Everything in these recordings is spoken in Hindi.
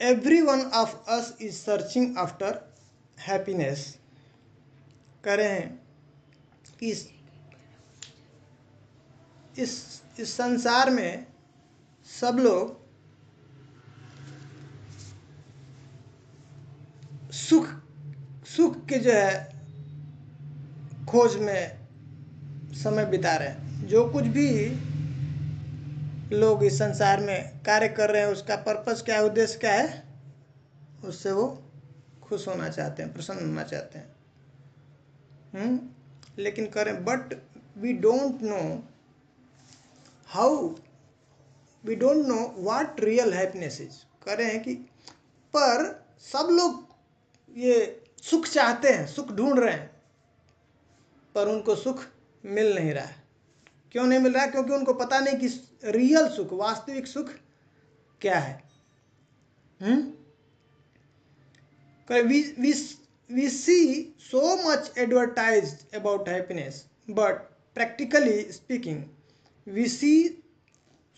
Every one of us is searching after happiness. कह रहे हैं कि इस संसार में सब लोग सुख सुख के जो है खोज में समय बिता रहे हैं। जो कुछ भी लोग इस संसार में कार्य कर रहे हैं उसका पर्पस क्या है, उद्देश्य क्या है, उससे वो खुश होना चाहते हैं, प्रसन्न होना चाहते हैं। लेकिन करें but we don't know how, we don't know what real happiness is. कह रहे हैं कि पर सब लोग ये सुख चाहते हैं, सुख ढूंढ रहे हैं, पर उनको सुख मिल नहीं रहा है। क्यों नहीं मिल रहा है? क्योंकि उनको पता नहीं कि रियल सुख, वास्तविक सुख क्या है। we see so much advertised about happiness, but practically speaking we see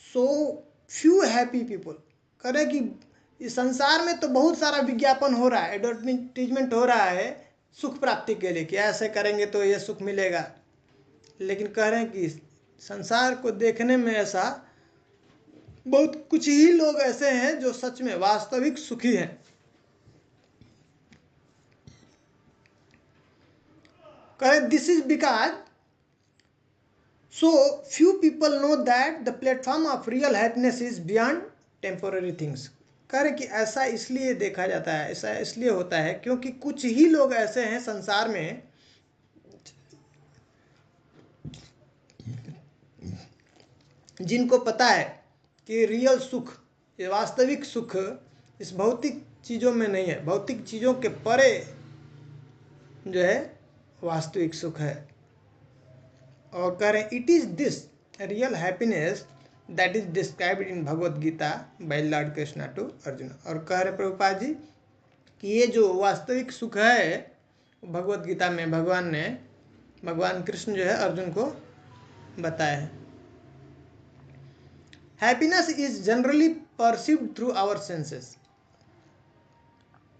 so few happy people। करें कि इस संसार में तो बहुत सारा विज्ञापन हो रहा है, एडवर्टाइजमेंट हो रहा है सुख प्राप्ति के लिए कि ऐसे करेंगे तो ये सुख मिलेगा, लेकिन कह रहे हैं कि संसार को देखने में ऐसा बहुत कुछ ही लोग ऐसे हैं जो सच में वास्तविक सुखी हैं। करें this is because so few people know that the platform of real happiness is beyond temporary things। कह रहे कि ऐसा इसलिए देखा जाता है, ऐसा इसलिए होता है क्योंकि कुछ ही लोग ऐसे हैं संसार में जिनको पता है कि रियल सुख, ये वास्तविक सुख इस भौतिक चीज़ों में नहीं है, भौतिक चीज़ों के परे जो है वास्तविक सुख है। और कह रहे हैं it is this real happiness that is described in Bhagavad Gita by Lord Krishna to Arjun. और कह रहे प्रभुपाद जी कि ये जो वास्तविक सुख है भगवद गीता में भगवान कृष्ण जो है अर्जुन को बताया है। Happiness is generally perceived through our senses.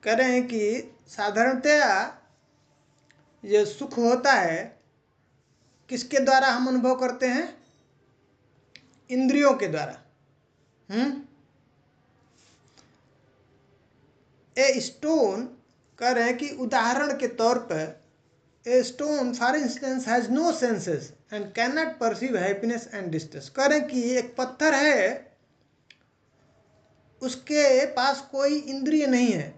कह रहे हैं कि साधारणतया ये सुख होता है किसके द्वारा हम अनुभव करते हैं? इंद्रियों के द्वारा। ए स्टोन, कह रहे हैं कि उदाहरण के तौर पर a stone for instance has no senses and can not perceive happiness and distress. कह रहे हैं कि एक पत्थर है, उसके पास कोई इंद्रिय नहीं है,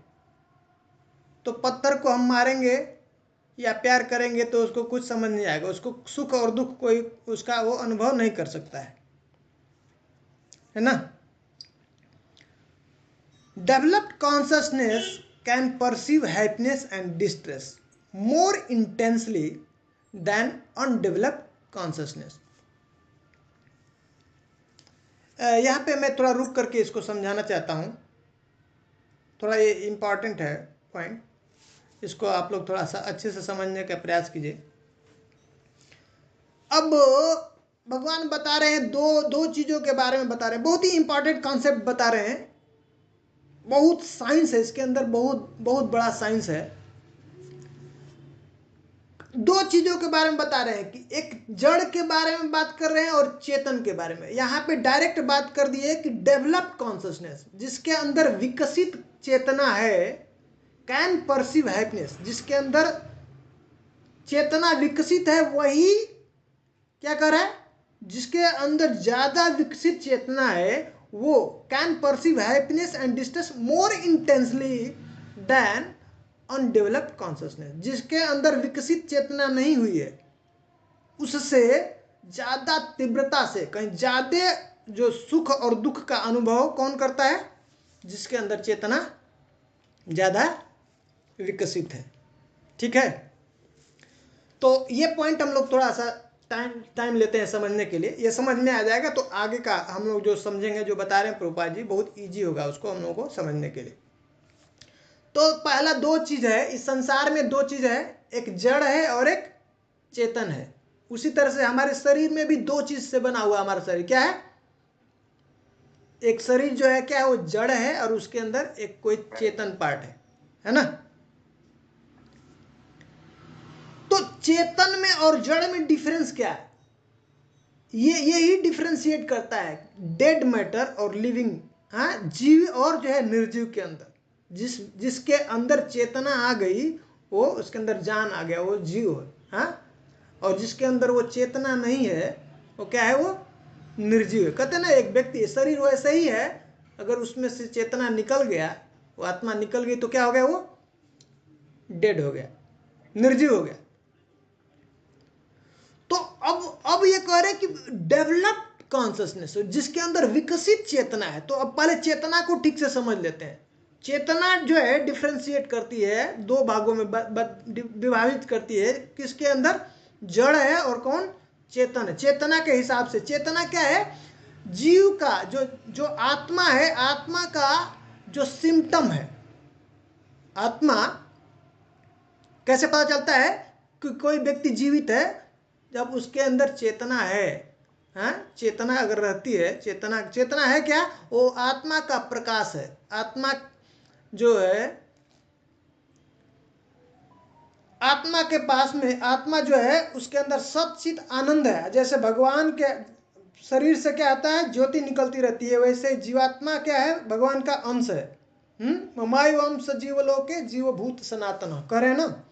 तो पत्थर को हम मारेंगे या प्यार करेंगे तो उसको कुछ समझ नहीं आएगा, उसको सुख और दुख कोई उसका वो अनुभव नहीं कर सकता है ना। Developed consciousness can perceive happiness and distress more intensely than undeveloped consciousness. यहाँ पे मैं थोड़ा रुक करके इसको समझाना चाहता हूँ, थोड़ा ये इम्पॉर्टेंट है पॉइंट, इसको आप लोग थोड़ा सा अच्छे से समझने का प्रयास कीजिए। अब भगवान बता रहे हैं दो चीज़ों के बारे में बता रहे हैं, बहुत ही इंपॉर्टेंट कॉन्सेप्ट बता रहे हैं, बहुत साइंस है इसके अंदर, बहुत बड़ा साइंस है। दो चीज़ों के बारे में बता रहे हैं कि एक जड़ के बारे में बात कर रहे हैं और चेतन के बारे में। यहाँ पे डायरेक्ट बात कर दी है कि डेवलप्ड कॉन्शसनेस, जिसके अंदर विकसित चेतना है, कैन परसीव हैप्पीनेस, जिसके अंदर चेतना विकसित है वही क्या कर रहा है, जिसके अंदर ज्यादा विकसित चेतना है वो can perceive happiness and distress more intensely than undeveloped consciousness. जिसके अंदर विकसित चेतना नहीं हुई है उससे ज्यादा तीव्रता से, कहीं ज्यादा जो सुख और दुख का अनुभव कौन करता है? जिसके अंदर चेतना ज्यादा विकसित है। ठीक है, तो ये पॉइंट हम लोग थोड़ा सा टाइम लेते हैं समझने के लिए, ये समझ में आ जाएगा तो आगे का हम लोग जो समझेंगे, जो बता रहे हैं प्रभुपाद जी, बहुत इजी होगा उसको हम लोगों को समझने के लिए। तो पहला दो चीज है इस संसार में, दो चीज है, एक जड़ है और एक चेतन है। उसी तरह से हमारे शरीर में भी दो चीज से बना हुआ हमारा शरीर, क्या है? एक शरीर जो है क्या है, वो जड़ है और उसके अंदर एक कोई चेतन पार्ट है ना। तो चेतन में और जड़ में डिफरेंस क्या है? यही डिफरेंशिएट करता है डेड मैटर और लिविंग, हाँ, जीव और जो है निर्जीव के अंदर। जिसके अंदर चेतना आ गई वो, उसके अंदर जान आ गया, वो जीव है, हाँ। और जिसके अंदर वो चेतना नहीं है वो क्या है, वो निर्जीव है। कहते हैं ना, एक व्यक्ति शरीर वैसे ही है, अगर उसमें से चेतना निकल गया, वो आत्मा निकल गई तो क्या हो गया, वो डेड हो गया, निर्जीव हो गया। तो अब ये कह रहे हैं कि डेवलप्ड कॉन्शियसनेस, जिसके अंदर विकसित चेतना है। तो अब पहले चेतना को ठीक से समझ लेते हैं। चेतना जो है डिफरेंशिएट करती है, दो भागों में विभाजित करती है। किसके अंदर? जड़ है और कौन? चेतन है। चेतना के हिसाब से चेतना क्या है? जीव का जो आत्मा है, आत्मा का जो सिम्टम है। आत्मा कैसे पता चलता है कि कोई व्यक्ति जीवित है? जब उसके अंदर चेतना है, हाँ, चेतना अगर रहती है, चेतना है क्या? वो आत्मा का प्रकाश है। आत्मा जो है, आत्मा के पास में, आत्मा जो है उसके अंदर सच्चित आनंद है। जैसे भगवान के शरीर से क्या आता है, ज्योति निकलती रहती है, वैसे जीवात्मा क्या है, भगवान का अंश है। ममायु अंश जीवलोके जीवभूत सनातन, कह रहे हैं ना।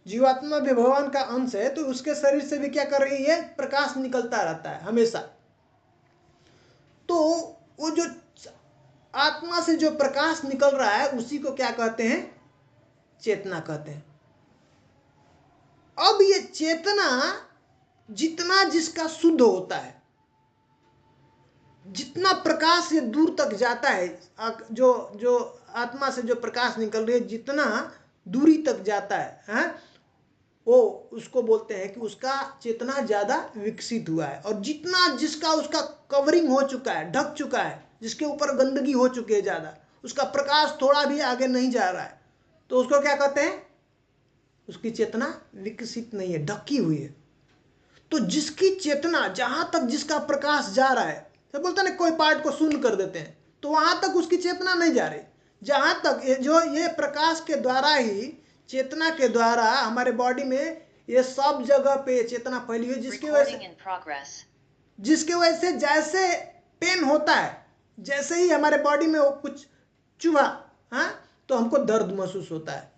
जीवात्मा भी भगवान का अंश है, तो उसके शरीर से भी क्या कर रही है, प्रकाश निकलता रहता है हमेशा। तो वो जो आत्मा से जो प्रकाश निकल रहा है उसी को क्या कहते हैं? चेतना कहते हैं। अब ये चेतना जितना जिसका शुद्ध होता है, जितना प्रकाश ये दूर तक जाता है, जो आत्मा से जो प्रकाश निकल रही है जितना दूरी तक जाता है, वो उसको बोलते हैं कि उसका चेतना ज्यादा विकसित हुआ है। और जितना जिसका उसका कवरिंग हो चुका है, ढक चुका है, जिसके ऊपर गंदगी हो चुकी है ज्यादा, उसका प्रकाश थोड़ा भी आगे नहीं जा रहा है, तो उसको क्या कहते हैं? उसकी चेतना विकसित नहीं है, ढकी हुई है। तो जिसकी चेतना जहां तक जिसका प्रकाश जा रहा है, तो बोलते हैं कोई पार्ट को शून्य कर देते हैं, तो वहां तक उसकी चेतना नहीं जा रही। जहां तक ये प्रकाश के द्वारा ही, चेतना के द्वारा हमारे बॉडी में ये सब जगह पे चेतना फैली हुई, जिसके वजह से जैसे पेन होता है, जैसे ही हमारे बॉडी में वो कुछ चुभा, हाँ, तो हमको दर्द महसूस होता है।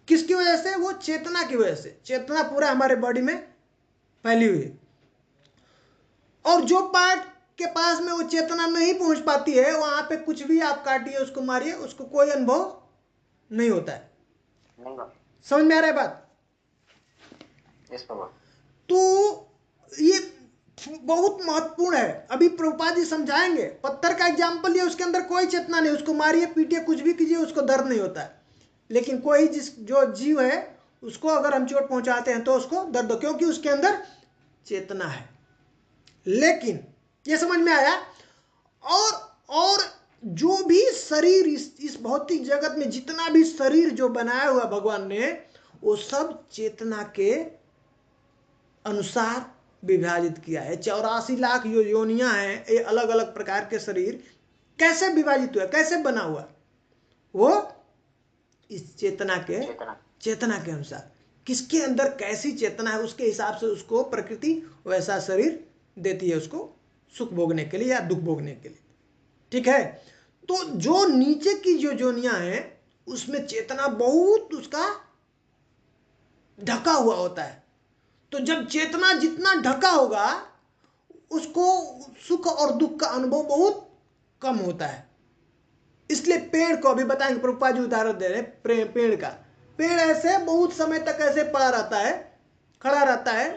किसकी वजह से? वो चेतना की वजह से। चेतना पूरा हमारे बॉडी में फैली हुई है। और जो पार्ट के पास में वो चेतना नहीं पहुंच पाती है, वहां पे कुछ भी आप काटिए, उसको मारिए, उसको कोई अनुभव नहीं होता है। समझ में आ रहा है बात? तो ये बहुत महत्वपूर्ण है। अभी प्रभुपाद जी समझाएंगे। पत्थर का एग्जाम्पल लिया, उसके अंदर कोई चेतना नहीं, उसको मारिए, पीटिए, कुछ भी कीजिए, उसको दर्द नहीं होता है। लेकिन कोई जो जीव है, उसको अगर हम चोट पहुंचाते हैं तो उसको दर्द हो, क्योंकि उसके अंदर चेतना है। लेकिन ये समझ में आया? और जो भी शरीर इस भौतिक जगत में, जितना भी शरीर जो बनाया हुआ भगवान ने, वो सब चेतना के अनुसार विभाजित किया है। 84 लाख योनियां हैं, ये अलग अलग प्रकार के शरीर कैसे विभाजित हुआ, कैसे बना हुआ? वो इस चेतना के अनुसार, किसके अंदर कैसी चेतना है, उसके हिसाब से उसको प्रकृति वैसा शरीर देती है, उसको सुख भोगने के लिए या दुख भोगने के लिए। ठीक है? तो जो नीचे की जो योनियां हैं, उसमें चेतना बहुत उसका ढका हुआ होता है। तो जब चेतना जितना ढका होगा, उसको सुख और दुख का अनुभव बहुत कम होता है। इसलिए पेड़ को अभी बताएंगे, प्रभुपाद जी उदाहरण दे रहे हैं पेड़ का। पेड़ ऐसे बहुत समय तक ऐसे पड़ा रहता है, खड़ा रहता है,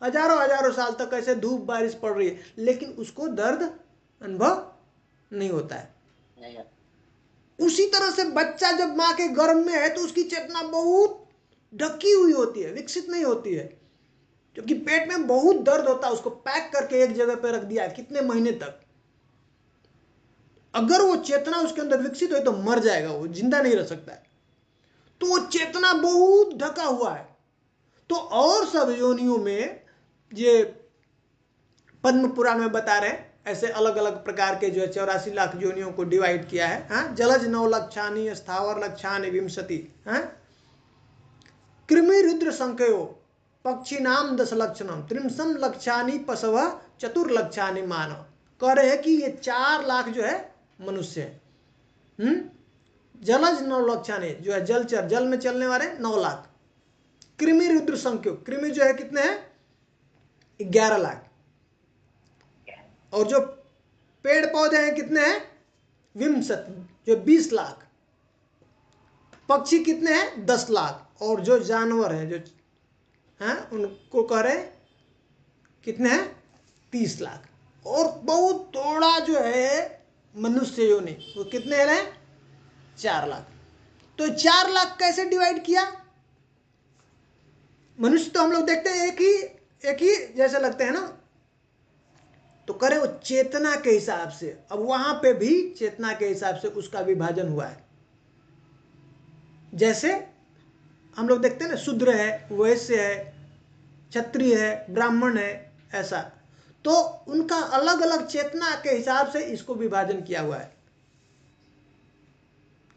हजारों साल तक ऐसे धूप बारिश पड़ रही है, लेकिन उसको दर्द अनुभव नहीं होता है। उसी तरह से बच्चा जब माँ के गर्भ में है, तो उसकी चेतना बहुत ढकी हुई होती है, विकसित नहीं होती है, क्योंकि पेट में बहुत दर्द होता है। उसको पैक करके एक जगह पे रख दिया कितने महीने तक। अगर वो चेतना उसके अंदर विकसित हो तो मर जाएगा, वो जिंदा नहीं रह सकता है। तो वो चेतना बहुत ढका हुआ है। तो और सब योनियों में, ये पद्म पुराण में बता रहे हैं, ऐसे अलग अलग प्रकार के जो है 84 लाख योनियों को डिवाइड किया है। हाँ, जलज 9 लक्षानी, स्थावर लक्षानी विंशति, हाँ, कृमि रुद्र संख्यो पक्षी नाम 10 लक्षणम त्रिंशम लक्षानी पशव चतुर्लक्षानी मानव। कह रहे हैं कि ये 4 लाख जो है मनुष्य है। जलज 9 लक्षानी जो है जलचर, जल में चलने वाले 9 लाख। कृमि रुद्र संख्यो, कृमि जो है कितने हैं? 11 लाख। और जो पेड़ पौधे हैं कितने हैं? विंशत जो 20 लाख। पक्षी कितने हैं? 10 लाख। और जो जानवर हैं जो हैं उनको कह रहे कितने हैं? 30 लाख। और बहुत थोड़ा जो है मनुष्य योनि, वो कितने हैं? 4 लाख। तो 4 लाख कैसे डिवाइड किया? मनुष्य तो हम लोग देखते हैं एक ही जैसे लगते हैं ना, तो करे वो चेतना के हिसाब से। अब वहां पे भी चेतना के हिसाब से उसका विभाजन हुआ है। जैसे हम लोग देखते हैं ना, शूद्र है, वैश्य है, क्षत्रिय है, ब्राह्मण है, ऐसा। तो उनका अलग अलग चेतना के हिसाब से इसको विभाजन किया हुआ है।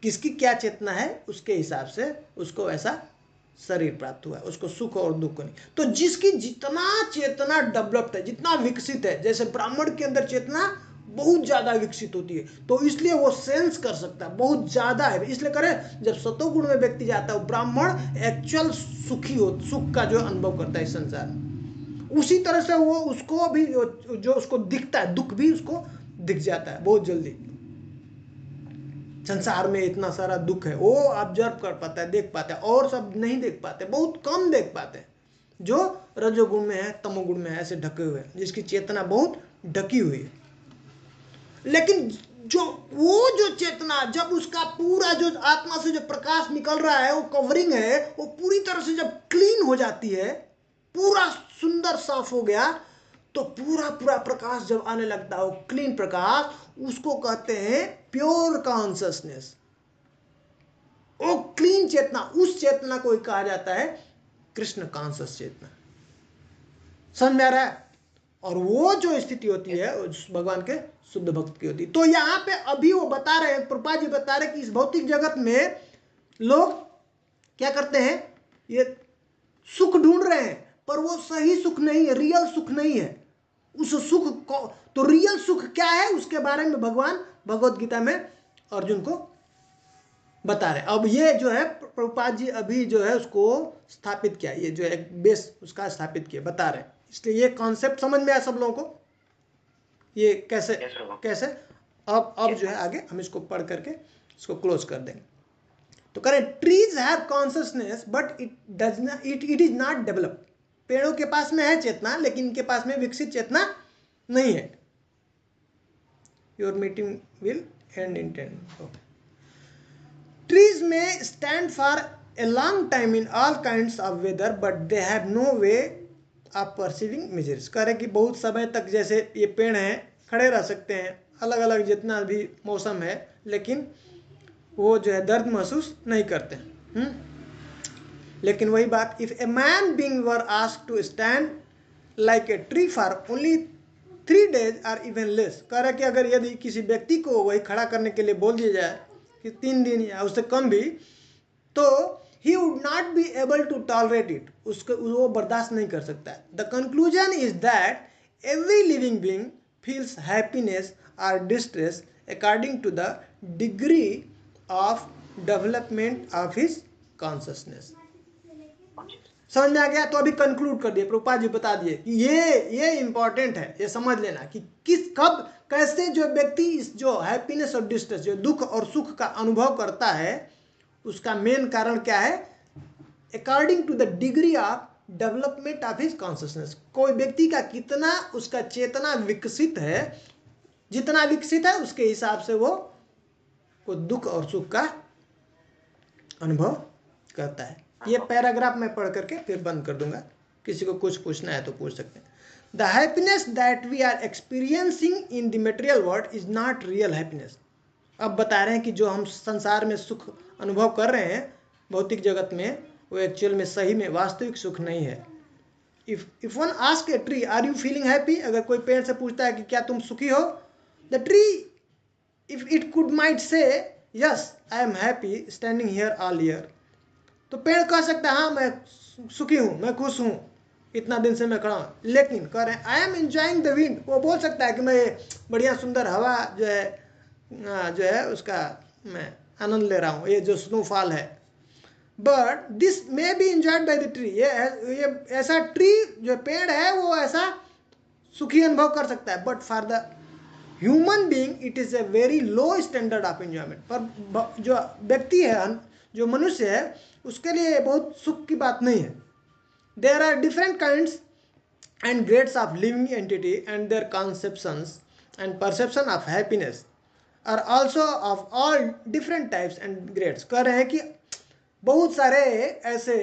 किसकी क्या चेतना है उसके हिसाब से उसको ऐसा शरीर प्राप्त हुआ है, उसको सुख और दुख नहीं। तो जिसकी जितना चेतना डेवलप्ड है, जितना विकसित है, जैसे ब्राह्मण के अंदर चेतना बहुत ज्यादा विकसित होती है, तो इसलिए वो सेंस कर सकता है, बहुत ज्यादा है। इसलिए करें, जब सतोगुण में व्यक्ति जाता है, ब्राह्मण एक्चुअल सुखी हो, सुख का जो अनुभव करता है इस संसार में। उसी तरह से वो उसको भी जो उसको दिखता है, दुख भी उसको दिख जाता है बहुत जल्दी। संसार में इतना सारा दुख है, वो ऑब्जर्व कर पाता है, देख पाता है, और सब नहीं देख पाते, बहुत कम देख पाते हैं। जो रजोगुण में है, तमोगुण में है, ऐसे ढके हुए हैं, जिसकी चेतना बहुत ढकी हुई है। लेकिन जो चेतना, जब उसका पूरा जो आत्मा से जो प्रकाश निकल रहा है, वो कवरिंग है, वो पूरी तरह से जब क्लीन हो जाती है, पूरा सुंदर साफ हो गया, तो पूरा प्रकाश जब आने लगता है, वो क्लीन प्रकाश, उसको कहते हैं प्योर कॉन्शसनेस। वो क्लीन चेतना, उस चेतना को कहा जाता है कृष्ण कॉन्शस चेतना। समझ में आ रहा है? और वो जो स्थिति होती है भगवान के शुद्ध भक्त की होती है। तो यहाँ पे अभी वो बता रहे हैं, प्रभुपाद जी बता रहे हैं कि इस भौतिक जगत में लोग क्या करते हैं, ये सुख ढूंढ रहे हैं, पर वो सही सुख नहीं है, रियल सुख नहीं है। उस सुख को, तो रियल सुख क्या है उसके बारे में भगवान भगवत गीता में अर्जुन को बता रहे। अब ये जो है प्रभुपाद जी अभी जो है उसको स्थापित किया, ये जो है बेस उसका स्थापित किया, बता रहे। इसलिए ये कॉन्सेप्ट समझ में आया सब लोगों को, ये कैसे कैसे अब जो है आगे हम इसको पढ़ करके इसको क्लोज कर देंगे। तो करें, trees have consciousness but it does not, it is not develop. पेड़ों के पास में है चेतना, लेकिन इनके पास में विकसित चेतना नहीं है। Your meeting will and in 10। Trees may stand for a long time in all kinds of weather, but they have no way of perceiving measures। कह रहे कि बहुत समय तक जैसे ये पेड़ हैं खड़े रह सकते हैं अलग अलग जितना भी मौसम है, लेकिन वो जो है दर्द महसूस नहीं करते। लेकिन वही बात, if a man being were asked to stand like a tree for only 3 days और इवन लेस, कह रहे कि अगर यदि किसी व्यक्ति को वही खड़ा करने के लिए बोल दिया जाए कि 3 दिन या उससे कम भी, तो he would not be able to tolerate it, उसको वो बर्दाश्त नहीं कर सकता है। The conclusion is that every living being feels happiness or distress according to the degree of development of his consciousness। समझ में आ गया? तो अभी कंक्लूड कर दिए, प्रभुपाद जी बता दिए कि ये इंपॉर्टेंट है, ये समझ लेना कि किस कब कैसे जो व्यक्ति इस जो हैप्पीनेस और डिस्ट्रेस, जो दुख और सुख का अनुभव करता है, उसका मेन कारण क्या है? According to the degree of development of his consciousness. कोई व्यक्ति का कितना उसका चेतना विकसित है, जितना विकसित है उसके हिसाब से वो दुख और सुख का अनुभव करता है। ये पैराग्राफ मैं पढ़ करके फिर बंद कर दूंगा, किसी को कुछ पूछना है तो पूछ सकते हैं। The happiness that we are experiencing in the material world is not real happiness. अब बता रहे हैं कि जो हम संसार में सुख अनुभव कर रहे हैं भौतिक जगत में, वो एक्चुअल में सही में वास्तविक सुख नहीं है। If one ask a tree are you feeling happy, अगर कोई पेड़ से पूछता है कि क्या तुम सुखी हो, the tree if it could might say yes I am happy standing here all year, तो पेड़ कह सकता है हाँ मैं सुखी हूँ, मैं खुश हूँ, इतना दिन से मैं खड़ा हूँ। लेकिन कह रहे हैं I am enjoying the wind, वो बोल सकता है कि मैं बढ़िया सुंदर हवा जो है उसका मैं आनंद ले रहा हूँ, ये जो स्नोफॉल है। But this may be enjoyed by the tree, ये ऐसा ट्री जो पेड़ है वो ऐसा सुखी अनुभव कर सकता है, but for the human being it is a very low standard of enjoyment. पर जो व्यक्ति है, जो मनुष्य है, उसके लिए बहुत सुख की बात नहीं है। There are different kinds and grades of living entity and their conceptions and perception of happiness are also of all different types and grades। कह रहे हैं कि बहुत सारे ऐसे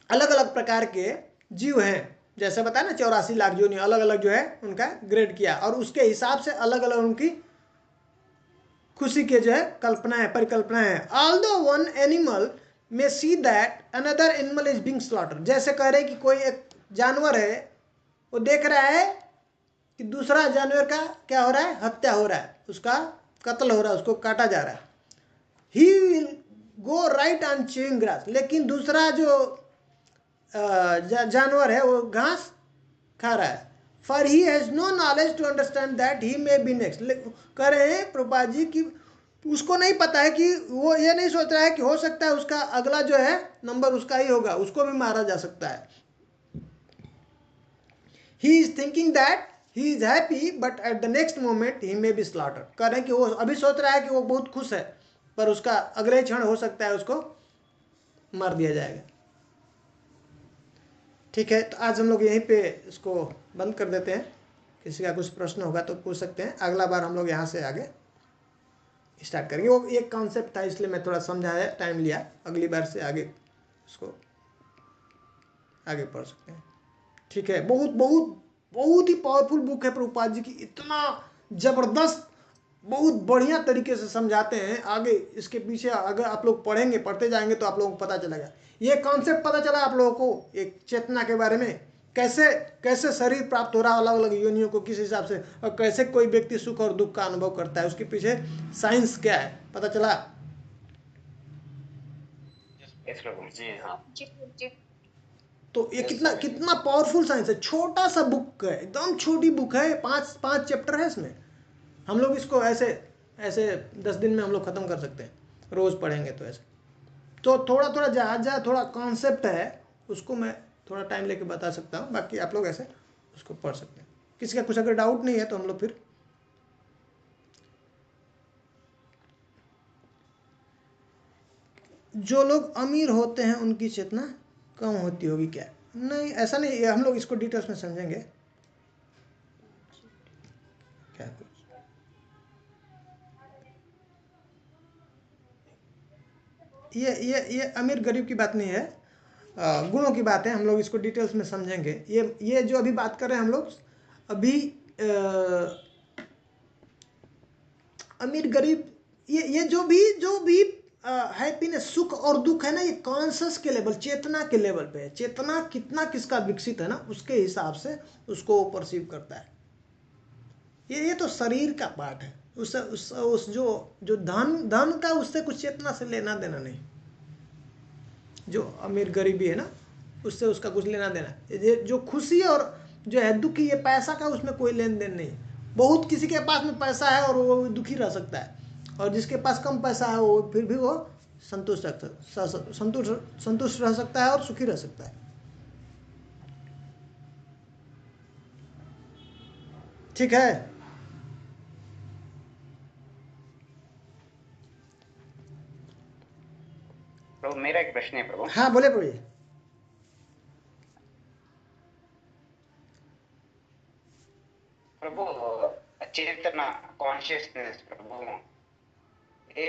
अलग अलग प्रकार के जीव हैं, जैसे बताया ना 84 लाख जो नहीं अलग अलग जो है उनका ग्रेड किया, और उसके हिसाब से अलग अलग उनकी खुशी के जो है कल्पना है, परिकल्पना है। ऑल्दो वन एनिमल में see that another animal is being slaughter, जैसे कह रहे हैं कि कोई एक जानवर है, वो देख रहा है कि दूसरा जानवर का क्या हो रहा है, हत्या हो रहा है, उसका कत्ल हो रहा है, उसको काटा जा रहा है। He will go right on chewing grass, लेकिन दूसरा जो जानवर है वो घास खा रहा है। For he has no knowledge to understand that he may be next, कह रहे हैं प्रभुपाद जी की उसको नहीं पता है कि वो ये नहीं सोच रहा है कि हो सकता है उसका अगला जो है नंबर उसका ही होगा, उसको भी मारा जा सकता है। He is thinking that he is happy but at the next moment he may be slaughtered, कह रहे हैं कि वो अभी सोच रहा है कि वो बहुत खुश है, पर उसका अगले क्षण हो सकता है उसको मार दिया जाएगा। ठीक है, तो आज हम लोग यहीं पे इसको बंद कर देते हैं। किसी का कुछ प्रश्न होगा तो पूछ सकते हैं, अगला बार हम लोग यहाँ से आगे स्टार्ट करेंगे। वो एक कॉन्सेप्ट था इसलिए मैं थोड़ा समझाया, टाइम लिया, अगली बार से आगे उसको आगे पढ़ सकते हैं। ठीक है, बहुत बहुत बहुत ही पावरफुल बुक है प्रभुपाद जी की, इतना जबरदस्त, बहुत बढ़िया तरीके से समझाते हैं। आगे इसके पीछे अगर आप लोग पढ़ेंगे, पढ़ते जाएंगे तो आप लोगों को पता चलेगा, ये कॉन्सेप्ट पता चला आप लोगों को एक चेतना के बारे में, कैसे कैसे शरीर प्राप्त हो रहा है अलग अलग योनियों को किस हिसाब से, और कैसे कोई व्यक्ति सुख और दुख का अनुभव करता है, उसके पीछे साइंस क्या है पता चला। जी हाँ जी। तो ये कितना कितना पावरफुल साइंस है, छोटा सा बुक है, एकदम छोटी बुक है, 5 चैप्टर है इसमें। हम लोग इसको ऐसे ऐसे 10 दिन में हम लोग ख़त्म कर सकते हैं, रोज़ पढ़ेंगे तो ऐसे। तो थोड़ा थोड़ा जहाँ थोड़ा कॉन्सेप्ट है उसको मैं थोड़ा टाइम लेके बता सकता हूँ, बाकी आप लोग ऐसे उसको पढ़ सकते हैं। किसी का कुछ अगर डाउट नहीं है तो हम लोग फिर जो लोग अमीर होते हैं उनकी चेतना कम होती होगी क्या? नहीं, ऐसा नहीं, हम लोग इसको डिटेल्स में समझेंगे क्या कुछ। ये अमीर गरीब की बात नहीं है, गुणों की बात है, हम लोग इसको डिटेल्स में समझेंगे। ये जो अभी बात कर रहे हैं हम लोग अभी अमीर गरीब, ये जो भी हैप्पीनेस सुख और दुख है ना, ये कॉन्शस के लेवल, चेतना के लेवल पे है। चेतना कितना किसका विकसित है ना, उसके हिसाब से उसको परसीव करता है। ये तो शरीर का पार्ट है, उस जो धन का उससे कुछ चेतना से लेना देना नहीं। जो अमीर गरीबी है ना उससे उसका कुछ लेना देना, ये जो खुशी और जो है दुखी, ये पैसा का उसमें कोई लेन देन नहीं। बहुत किसी के पास में पैसा है और वो दुखी रह सकता है, और जिसके पास कम पैसा है वो फिर भी वो संतुष्ट रह सकता है और सुखी रह सकता है। ठीक है, प्रभु मेरा एक प्रश्न है प्रभु। हाँ बोले प्रभु। प्रभु चेतना कॉन्शियसनेस प्रभु, ये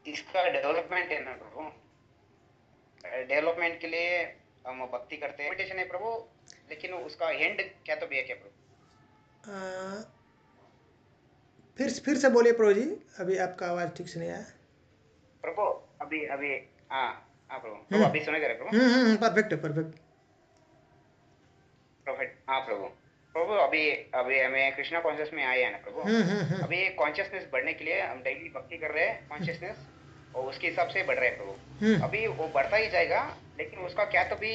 इसका डेवलपमेंट है ना प्रभु, डेवलपमेंट के लिए हम भक्ति करते हैं, मेडिटेशन है प्रभु, लेकिन उसका एंड क्या तो भी है क्या प्रभु? फिर से बोलिए प्रभु जी, अभी आपका आवाज ठीक से नहीं आया प्रभु। अभी अभी हाँ हाँ प्रभु, प्रभु अभी सुने दे रहे प्रभु। परफेक्ट है, परफेक्ट। हाँ प्रभु। प्रभु अभी अभी हमें कृष्णा कॉन्शियस में आए हैं ना प्रभु। अभी कॉन्शियसनेस बढ़ने के लिए हम डेली भक्ति कर रहे हैं, कॉन्शियसनेस और उसके हिसाब से बढ़ रहे हैं प्रभु। अभी वो बढ़ता ही जाएगा, लेकिन उसका क्या तो भी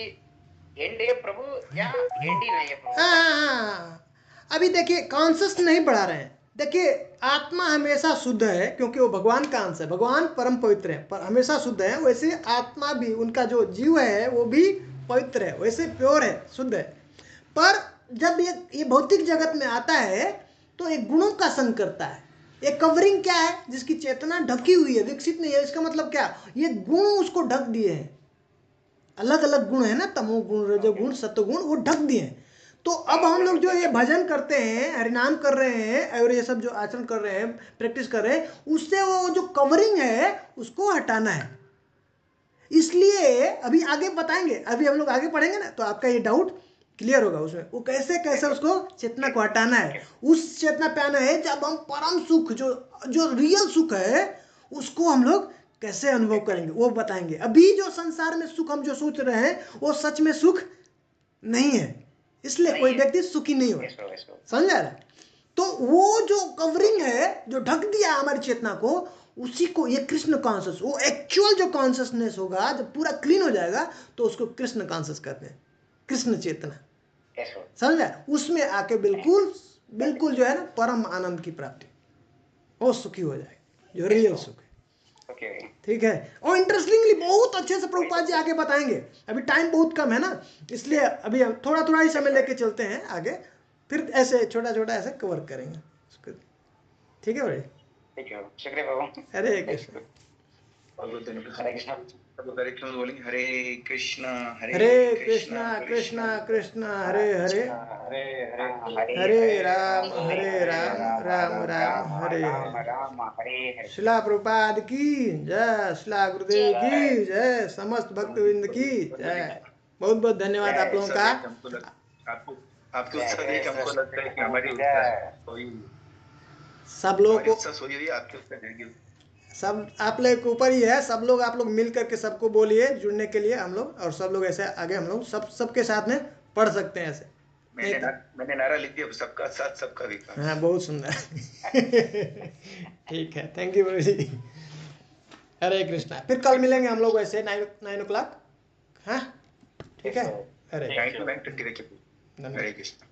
एंड है प्रभु, या एंड ही नहीं है प्रभु consciousness? अभी देखिए कॉन्शियस नहीं बढ़ा रहे हैं। देखिए आत्मा हमेशा शुद्ध है क्योंकि वो भगवान का अंश है, भगवान परम पवित्र है, पर हमेशा शुद्ध है। वैसे आत्मा भी, उनका जो जीव है वो भी पवित्र है, वैसे प्योर है, शुद्ध है। पर जब ये भौतिक जगत में आता है तो एक गुणों का संग करता है। एक कवरिंग क्या है, जिसकी चेतना ढकी हुई है, विकसित नहीं है। इसका मतलब क्या, ये गुण उसको ढक दिए हैं। अलग अलग गुण है ना, तमो गुण, रजोगुण, सत्वगुण, वो ढक दिए हैं। तो अब हम लोग जो ये भजन करते हैं, हरिनाम कर रहे हैं और ये सब जो आचरण कर रहे हैं, प्रैक्टिस कर रहे हैं, उससे वो जो कवरिंग है उसको हटाना है। इसलिए अभी आगे बताएंगे, अभी हम लोग आगे पढ़ेंगे ना, तो आपका ये डाउट क्लियर होगा उसमें, वो कैसे कैसे उसको चेतना को हटाना है। उस चेतना पे आना है जब हम परम सुख, जो रियल सुख है, उसको हम लोग कैसे अनुभव करेंगे वो बताएंगे। अभी जो संसार में सुख हम जो सोच रहे हैं वो सच में सुख नहीं है, इसलिए कोई व्यक्ति सुखी नहीं हो, समझ आ रहा है। तो वो जो कवरिंग है जो ढक दिया हमारी चेतना को, उसी को ये कृष्ण कॉन्शियस, वो एक्चुअल जो कॉन्शियसनेस होगा जब पूरा क्लीन हो जाएगा तो उसको कृष्ण कॉन्शियस कहते हैं, कृष्ण चेतना, समझा। उसमें आके बिल्कुल बिल्कुल जो है ना परम आनंद की प्राप्ति, वो सुखी हो जाएगा, जो रियल सुख है। ठीक है। और इंटरेस्टिंगली बहुत अच्छे से प्रभुपाद जी आगे बताएंगे। अभी टाइम बहुत कम है ना, इसलिए अभी हम थोड़ा थोड़ा ही समय लेके चलते हैं आगे, फिर ऐसे छोटा छोटा ऐसे कवर करेंगे उसको। ठीक है भाई, ठीक है, शुक्रिया बाबू। हरे कृष्ण। हरे कृष्ण। बोलेंगे हरे कृष्णा हरे कृष्णा कृष्णा कृष्णा हरे हरे, हरे राम राम राम हरे हरे। शिला प्रभुपाद की जय, शिला गुरुदेव की जय, समस्त भक्तवृंद की जय। बहुत बहुत धन्यवाद आप लोगों का। आपकी उत्साह देख हमको लगता है कि हमारी उत्साह सब लोगों को, आपके उत्साह सब आप लोग के ऊपर ही है। सब लोग, आप लोग मिल करके सबको बोलिए जुड़ने के लिए हम लोग, और सब लोग ऐसे आगे हम लोग सबके साथ में पढ़ सकते हैं ऐसे। मैंने नारा लिख दिया, सबका साथ सबका विकास। हाँ, बहुत सुंदर। ठीक है, थैंक यू जी। हरे कृष्णा। फिर कल मिलेंगे हम लोग ऐसे 9 o'clock। हाँ ठीक है, हरे हरे कृष्ण।